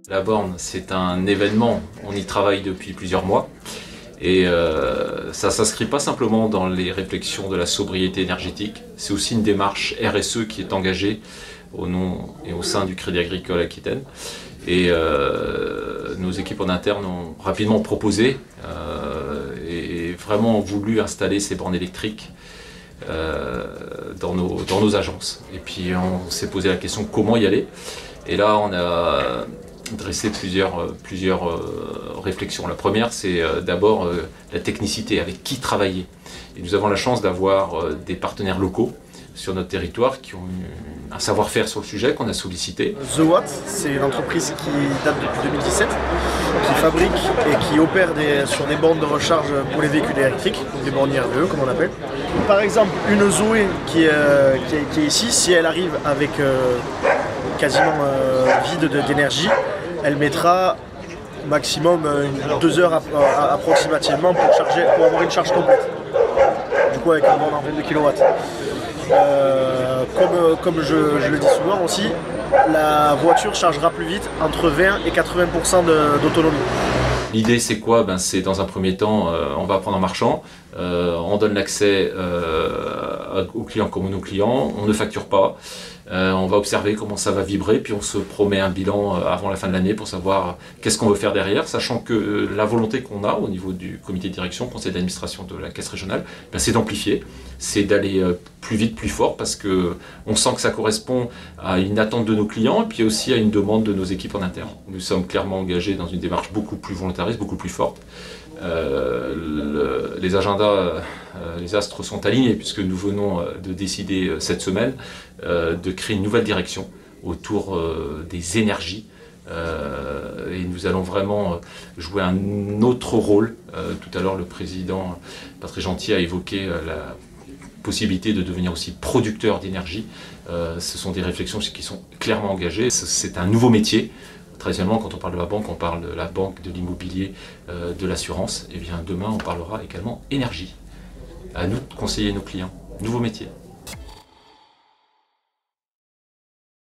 La borne, c'est un événement, on y travaille depuis plusieurs mois et ça ne s'inscrit pas simplement dans les réflexions de la sobriété énergétique, c'est aussi une démarche RSE qui est engagée au nom et au sein du Crédit Agricole Aquitaine. Et nos équipes en interne ont rapidement proposé et vraiment voulu installer ces bornes électriques dans nos agences. Et puis on s'est posé la question comment y aller. Et là on a dressé plusieurs réflexions. La première, c'est d'abord la technicité, avec qui travailler. Et nous avons la chance d'avoir des partenaires locaux sur notre territoire qui ont un savoir-faire sur le sujet qu'on a sollicité. The Watt, c'est une entreprise qui date depuis 2017, qui fabrique et qui opère sur des bornes de recharge pour les véhicules électriques, donc des bornes IRVE comme on appelle. Par exemple, une Zoé qui est ici, si elle arrive avec quasiment vide d'énergie, elle mettra maximum 2 heures approximativement pour avoir une charge complète. Du coup avec un borne en 22 kW. Comme je le dis souvent aussi, la voiture chargera plus vite, entre 20 et 80% d'autonomie. L'idée c'est quoi? C'est dans un premier temps, on va prendre en marchand, on donne l'accès aux clients comme aux non-clients, on ne facture pas, on va observer comment ça va vibrer, puis on se promet un bilan avant la fin de l'année pour savoir qu'est-ce qu'on veut faire derrière, sachant que la volonté qu'on a au niveau du comité de direction, conseil d'administration de la caisse régionale, c'est d'amplifier, c'est d'aller plus vite, plus fort, parce qu'on sent que ça correspond à une attente de nos clients, et puis aussi à une demande de nos équipes en interne. Nous sommes clairement engagés dans une démarche beaucoup plus volontariste, beaucoup plus forte. Les agendas, les astres sont alignés puisque nous venons de décider cette semaine de créer une nouvelle direction autour des énergies et nous allons vraiment jouer un autre rôle. Tout à l'heure le président Patrick Gentil a évoqué la possibilité de devenir aussi producteur d'énergie. Ce sont des réflexions qui sont clairement engagées, c'est un nouveau métier. Traditionnellement, quand on parle de la banque, on parle de la banque, de l'immobilier, de l'assurance. Et bien demain, on parlera également énergie. À nous de conseiller nos clients. Nouveau métier.